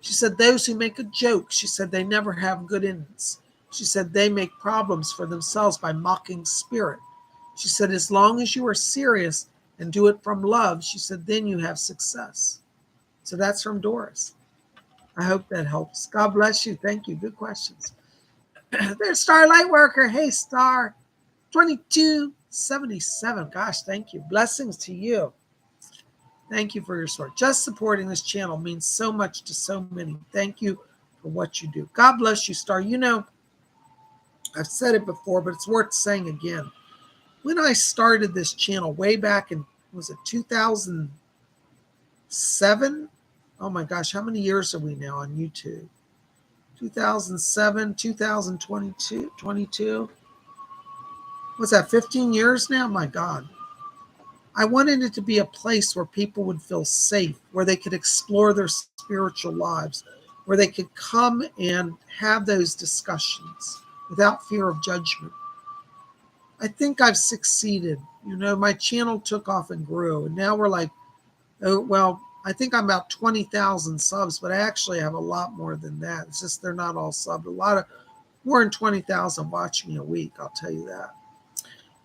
She said those who make a joke, she said they never have good ends. She said they make problems for themselves by mocking spirit. She said as long as you are serious and do it from love, she said then you have success. So that's from Doris. I hope that helps. God bless you. Thank you. Good questions. There's Star Lightworker. Hey, Star. 2277. Gosh, thank you. Blessings to you. Thank you for your support. Just supporting this channel means so much to so many. Thank you for what you do. God bless you, Star. You know, I've said it before, but it's worth saying again. When I started this channel way back in, was it 2007? Oh my gosh, how many years are we now on YouTube? 2007, 2022, 22. What's that, 15 years now? My God. I wanted it to be a place where people would feel safe, where they could explore their spiritual lives, where they could come and have those discussions without fear of judgment. I think I've succeeded. My channel took off and grew, and now we're like, oh, well, I think I'm about 20,000 subs, but I actually have a lot more than that. It's just they're not all subbed. A lot of more than 20,000 watch me a week, I'll tell you that.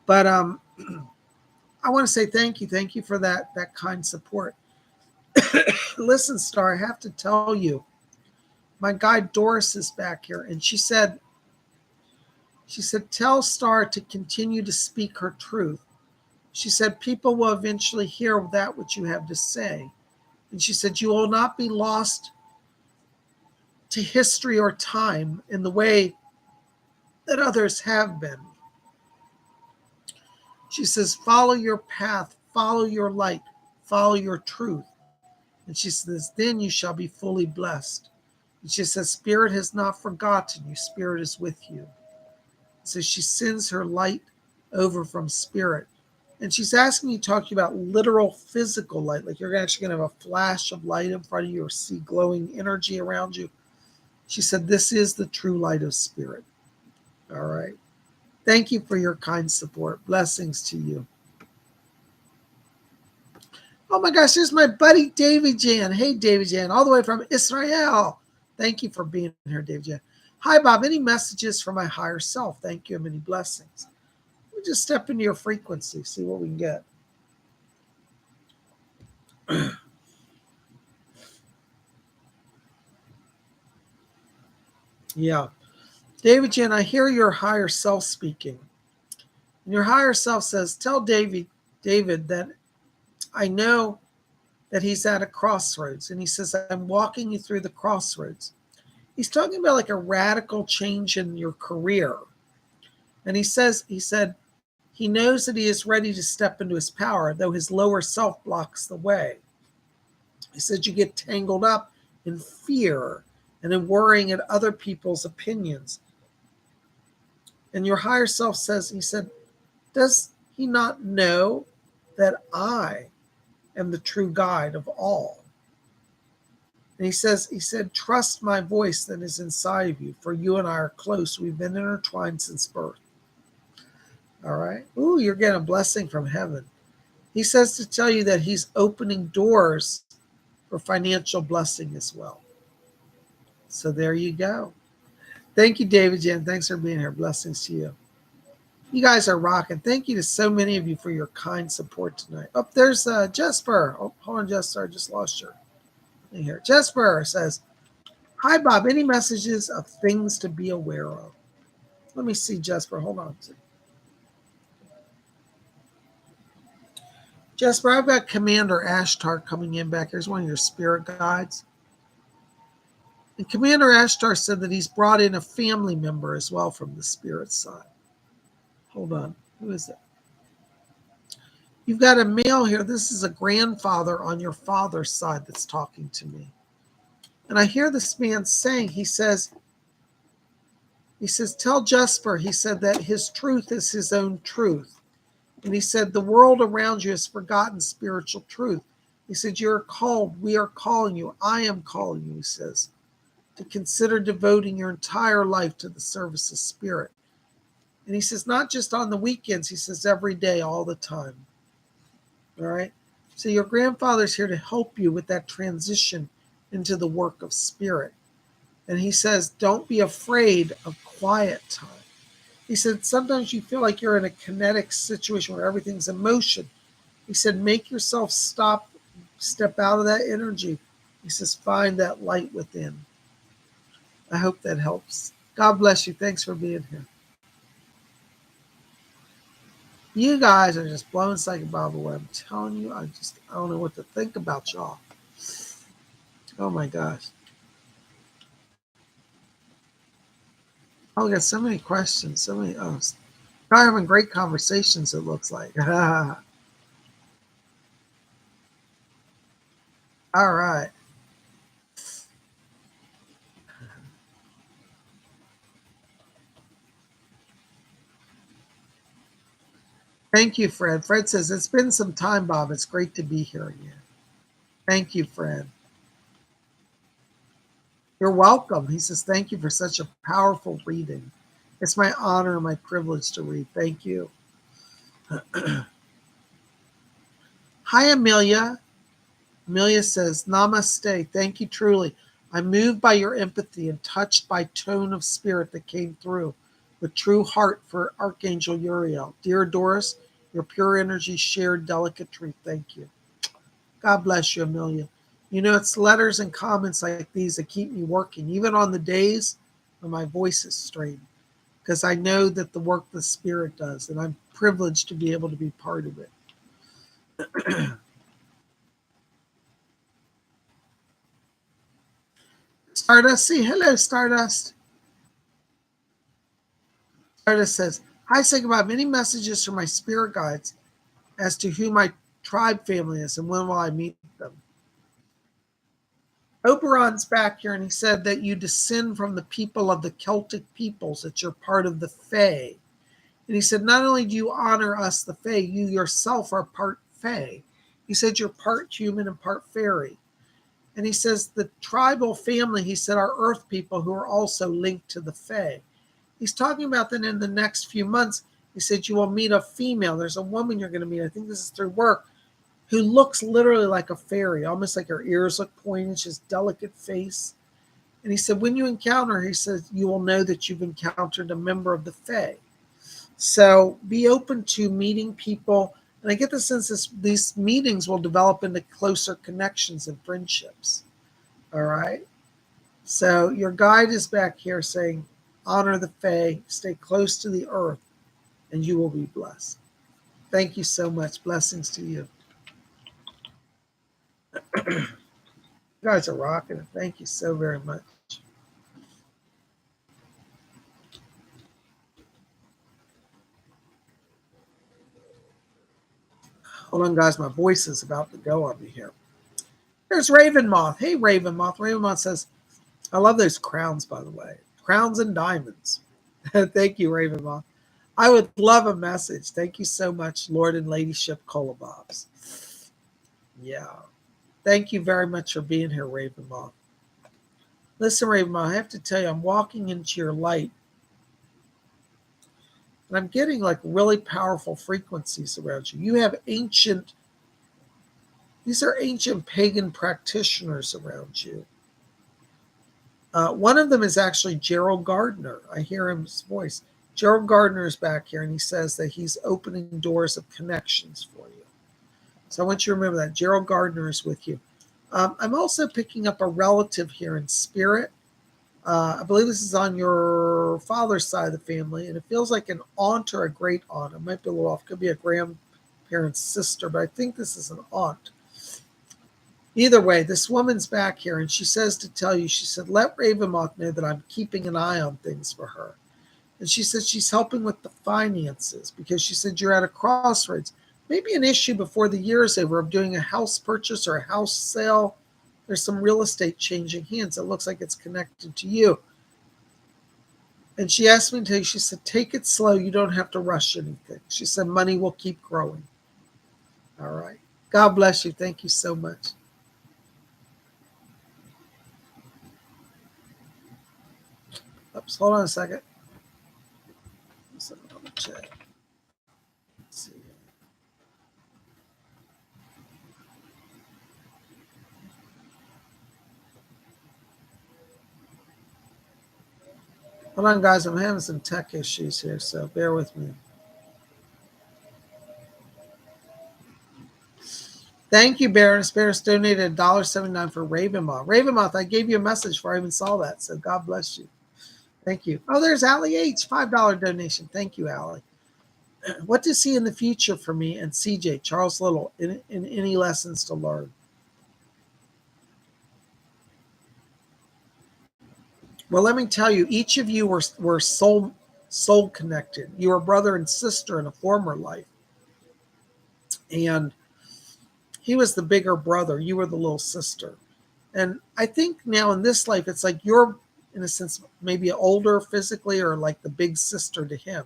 But I want to say thank you. Thank you for that kind support. Listen, Star, I have to tell you, my guide Doris is back here, and she said, tell Star to continue to speak her truth. She said, people will eventually hear that which you have to say. And she said, you will not be lost to history or time in the way that others have been. She says, follow your path, follow your light, follow your truth. And she says, then you shall be fully blessed. And she says, Spirit has not forgotten you. Spirit is with you. So she sends her light over from Spirit. And she's asking you to talk about literal physical light, like you're actually going to have a flash of light in front of you or see glowing energy around you. She said, this is the true light of Spirit. All right. Thank you for your kind support. Blessings to you. Oh my gosh, here's my buddy David Jan. Hey, David Jan, all the way from Israel. Thank you for being here, David Jan. Hi, Bob. Any messages for my higher self? Thank you and many blessings. We'll just step into your frequency, see what we can get. Yeah. David Jan, I hear your higher self speaking. And your higher self says, tell David that I know that he's at a crossroads. And he says, I'm walking you through the crossroads. He's talking about like a radical change in your career. And he said, he knows that he is ready to step into his power, though his lower self blocks the way. He said, you get tangled up in fear and in worrying at other people's opinions. And your higher self says, he said, does he not know that I am the true guide of all? And he said, trust my voice that is inside of you, for you and I are close. We've been intertwined since birth. All right. Ooh, you're getting a blessing from heaven. He says to tell you that he's opening doors for financial blessing as well. So there you go. Thank you, David Jan. Thanks for being here. Blessings to you. You guys are rocking. Thank you to so many of you for your kind support tonight. Oh, there's Jesper. Oh, hold on, Jesper. I just lost your thing here. Jesper says, hi, Bob. Any messages of things to be aware of? Let me see, Jesper. Hold on. Jesper, I've got Commander Ashtar coming in back. Here's one of your spirit guides. And Commander Ashtar said that he's brought in a family member as well from the spirit side. Hold on. Who is it? You've got a male here. This is a grandfather on your father's side that's talking to me. And I hear this man saying, he says, tell Jesper, he said that his truth is his own truth. And he said, the world around you has forgotten spiritual truth. He said, you're called, we are calling you, I am calling you, he says, to consider devoting your entire life to the service of spirit. And he says, not just on the weekends, he says, every day, all the time. All right? So your grandfather's here to help you with that transition into the work of spirit. And he says, don't be afraid of quiet time. He said, sometimes you feel like you're in a kinetic situation where everything's in motion. He said, make yourself stop, step out of that energy. He says, find that light within. I hope that helps. God bless you. Thanks for being here. You guys are just blowing PsychicBob away. I'm telling you, I don't know what to think about y'all. Oh my gosh. Oh, we got so many questions. So many. Oh, we're having great conversations, it looks like. All right. Thank you, Fred. Fred says, it's been some time, Bob. It's great to be here again. Thank you, Fred. You're welcome. He says, thank you for such a powerful reading. It's my honor and my privilege to read. Thank you. Hi, Amelia. Amelia says, namaste. Thank you truly. I'm moved by your empathy and touched by tone of spirit that came through with true heart for Archangel Uriel. Dear Doris, your pure energy shared delicate truth. Thank you. God bless you, Amelia. You know, it's letters and comments like these that keep me working, even on the days when my voice is strained, because I know that the work the Spirit does, and I'm privileged to be able to be part of it. Stardust, say hello, Stardust. Stardust says, hi, Sigma. I have many messages from my spirit guides as to who my tribe family is and when will I meet them. Oberon's back here, and he said that you descend from the people of the Celtic peoples, that you're part of the Fae. And he said, not only do you honor us, the Fae, you yourself are part Fae. He said you're part human and part fairy. And he says the tribal family, he said, are earth people who are also linked to the Fae. He's talking about that in the next few months. He said you will meet a female. There's a woman you're going to meet. I think this is through work, who looks literally like a fairy, almost like her ears look pointed. She has delicate face. And he said, when you encounter her, he says, you will know that you've encountered a member of the Fae. So be open to meeting people. And I get the sense these meetings will develop into closer connections and friendships. All right. So your guide is back here saying, honor the Fae, stay close to the earth, and you will be blessed. Thank you so much. Blessings to you. You guys are rocking it. Thank you so very much. Hold on, guys. My voice is about to go on me here. There's Raven Moth. Hey, Raven Moth. Raven Moth says, I love those crowns, by the way. Crowns and diamonds. Thank you, Raven Moth. I would love a message. Thank you so much, Lord and Ladyship Colabobs. Yeah. Thank you very much for being here, Raven Moth. Listen, Raven Moth, I have to tell you, I'm walking into your light, and I'm getting like really powerful frequencies around you. You have these are ancient pagan practitioners around you. One of them is actually Gerald Gardner. I hear his voice. Gerald Gardner is back here, and he says that he's opening doors of connections for you. So I want you to remember that. Gerald Gardner is with you. I'm also picking up a relative here in spirit. I believe this is on your father's side of the family, and it feels like an aunt or a great aunt. It might be a little off. It could be a grandparent's sister, but I think this is an aunt. Either way, this woman's back here, and she says to tell you, she said, let Ravenmoth know that I'm keeping an eye on things for her. And she said she's helping with the finances because she said you're at a crossroads. Maybe an issue before the year is over of doing a house purchase or a house sale. There's some real estate changing hands. It looks like it's connected to you. And she asked me to tell you, she said, take it slow. You don't have to rush anything. She said, money will keep growing. All right. God bless you. Thank you so much. Oops, hold on a second. Let's check. Let's see. Hold on, guys. I'm having some tech issues here, so bear with me. Thank you, Baroness. Baroness donated $1.79 for Ravenmoth. Ravenmoth, I gave you a message before I even saw that, so God bless you. Thank you. Oh, there's Allie H. $5 donation. Thank you, Allie. What to see in the future for me and CJ, Charles Little, in any lessons to learn? Well, let me tell you, each of you were soul connected. You were brother and sister in a former life. And he was the bigger brother. You were the little sister. And I think now in this life, it's like you're, in a sense, maybe older physically or like the big sister to him.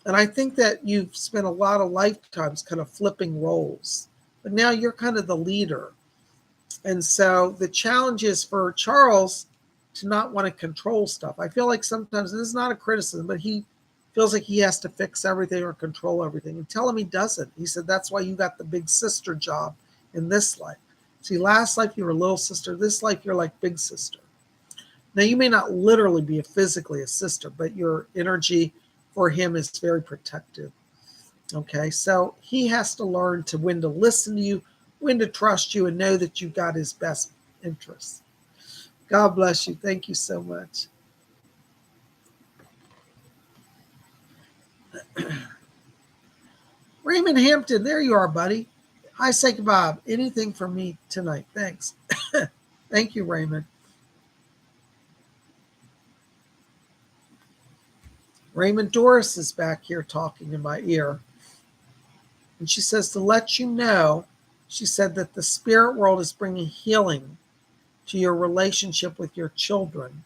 And I think that you've spent a lot of lifetimes kind of flipping roles, but now you're kind of the leader. And so the challenge is for Charles to not want to control stuff. I feel like sometimes, this is not a criticism, but he feels like he has to fix everything or control everything. And tell him he doesn't. He said, that's why you got the big sister job in this life. See, last life you were little sister. This life you're like big sister. Now, you may not literally be physically a sister, but your energy for him is very protective. Okay, so he has to learn to when to listen to you, when to trust you, and know that you got his best interests. God bless you. Thank you so much. Raymond Hampton, there you are, buddy. Hi, Psychic Bob. Anything for me tonight? Thanks. Thank you, Raymond. Raymond Doris is back here talking in my ear. And she says, to let you know, she said that the spirit world is bringing healing to your relationship with your children.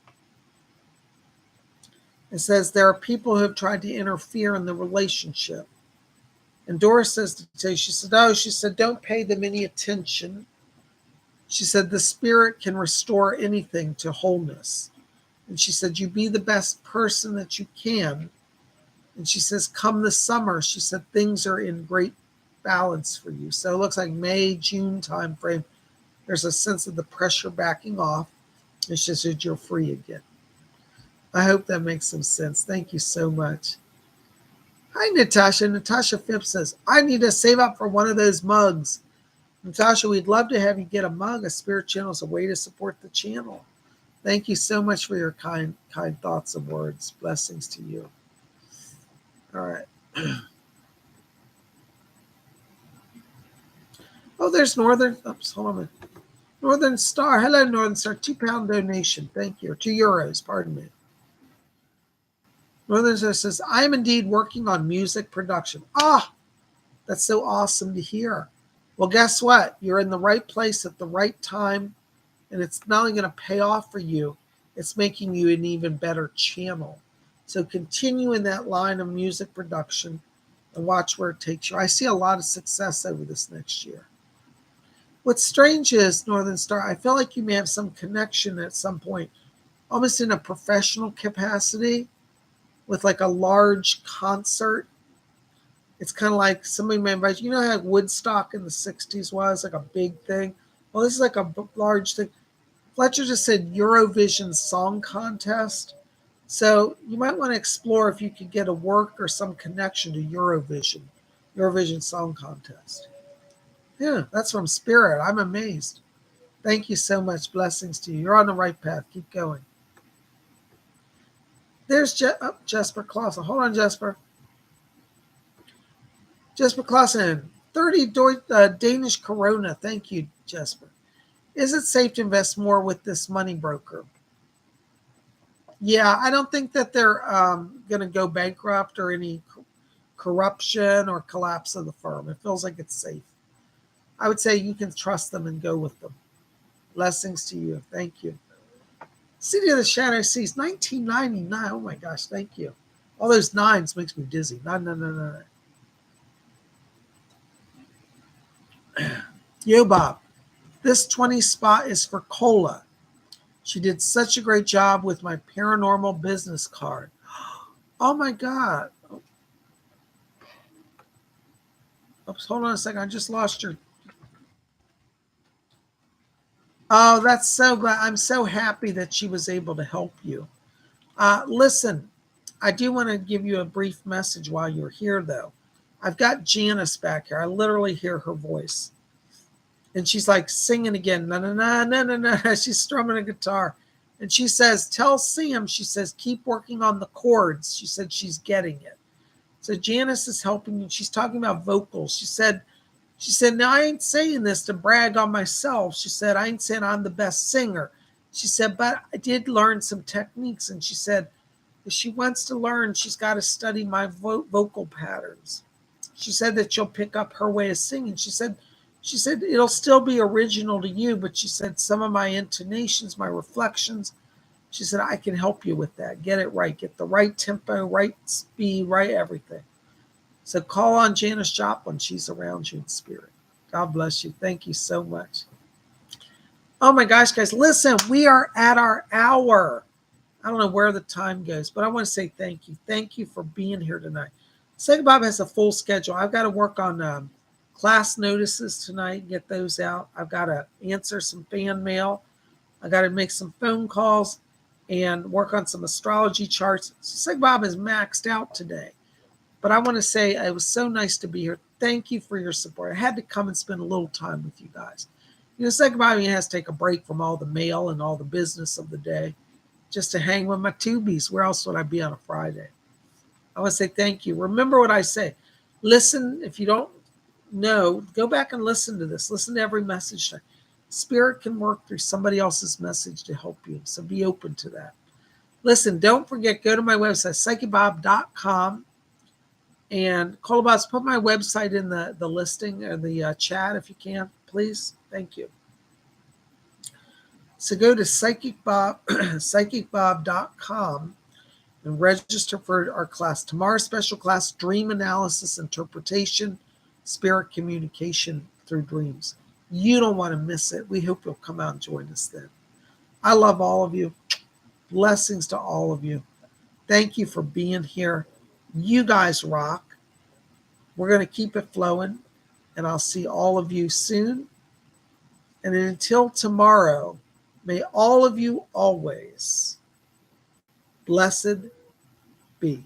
It says there are people who have tried to interfere in the relationship. And Doris says today, she said, don't pay them any attention. She said, the spirit can restore anything to wholeness. And she said, you be the best person that you can. And she says, come this summer, she said, things are in great balance for you. So it looks like May, June time frame. There's a sense of the pressure backing off. And she said, you're free again. I hope that makes some sense. Thank you so much. Hi, Natasha. Natasha Phipps says, I need to save up for one of those mugs. Natasha, we'd love to have you get a mug. A spirit channel is a way to support the channel. Thank you so much for your kind thoughts and words. Blessings to you. All right. Oh, there's Northern. Oops, hold on a minute. Northern Star. Hello, Northern Star. £2 donation. Thank you. Or €2. Pardon me. Northern Star says, I am indeed working on music production. Ah, that's so awesome to hear. Well, guess what? You're in the right place at the right time, and it's not only going to pay off for you, it's making you an even better channel. So continue in that line of music production and watch where it takes you. I see a lot of success over this next year. What's strange is, Northern Star, I feel like you may have some connection at some point, almost in a professional capacity, with like a large concert. It's kind of like somebody may invite you. You know how Woodstock in the 60s was like a big thing? Well, this is like a large thing. Fletcher just said Eurovision Song Contest. So you might want to explore if you could get a work or some connection to Eurovision Song Contest. Yeah, that's from Spirit. I'm amazed. Thank you so much. Blessings to you. You're on the right path. Keep going. There's Jesper Clausen. Hold on, Jesper. Jesper Clausen, 30 Danish Corona. Thank you, Jesper. Is it safe to invest more with this money broker? Yeah, I don't think that they're going to go bankrupt or any corruption or collapse of the firm. It feels like it's safe. I would say you can trust them and go with them. Blessings to you. Thank you. City of the Shadow Seas, 1999. Oh my gosh, thank you. All those nines makes me dizzy. No. Yo, Bob, this 20 spot is for Cola. She did such a great job with my paranormal business card. Oh my God. Oops, hold on a second. I just lost your. Oh, that's so glad. I'm so happy that she was able to help you. Listen, I do want to give you a brief message while you're here, though. I've got Janice back here. I literally hear her voice. And she's like singing again. No. She's strumming a guitar. And she says, tell Sam, she says, keep working on the chords. She said she's getting it. So Janice is helping you. She's talking about vocals. She said, now I ain't saying this to brag on myself. She said, I ain't saying I'm the best singer. She said, but I did learn some techniques. And she said, if she wants to learn, she's got to study my vocal patterns. She said that she'll pick up her way of singing. She said it'll still be original to you, but she said some of my intonations, my reflections, She said, I can help you with that. Get it right. Get the right tempo, right speed, right everything. So call on Janice Joplin. She's around you in spirit. God bless you. Thank you so much. Oh my gosh, guys, listen, we are at our hour. I don't know where the time goes, but I want to say thank you. Thank you for being here tonight. Psychic Bob has a full schedule. I've got to work on class notices tonight, get those out. I've got to answer some fan mail. I got to make some phone calls and work on some astrology charts. So Psychic Bob is maxed out today. But I want to say it was so nice to be here. Thank you for your support. I had to come and spend a little time with you guys. You know, Psychic Bob has to take a break from all the mail and all the business of the day just to hang with my tubies. Where else would I be on a Friday? I want to say thank you. Remember what I say. Listen, if you don't know, go back and listen to this. Listen to every message. Spirit can work through somebody else's message to help you. So be open to that. Listen, don't forget, go to my website, PsychicBob.com. And Colabas, put my website in the listing or the chat if you can, please. Thank you. So go to PsychicBob.com and register for our class. Tomorrow's special class, Dream Analysis Interpretation, Spirit Communication through Dreams. You don't want to miss it. We hope you'll come out and join us then. I love all of you. Blessings to all of you. Thank you for being here. You guys rock. We're going to keep it flowing, and I'll see all of you soon. And until tomorrow, may all of you always blessed be.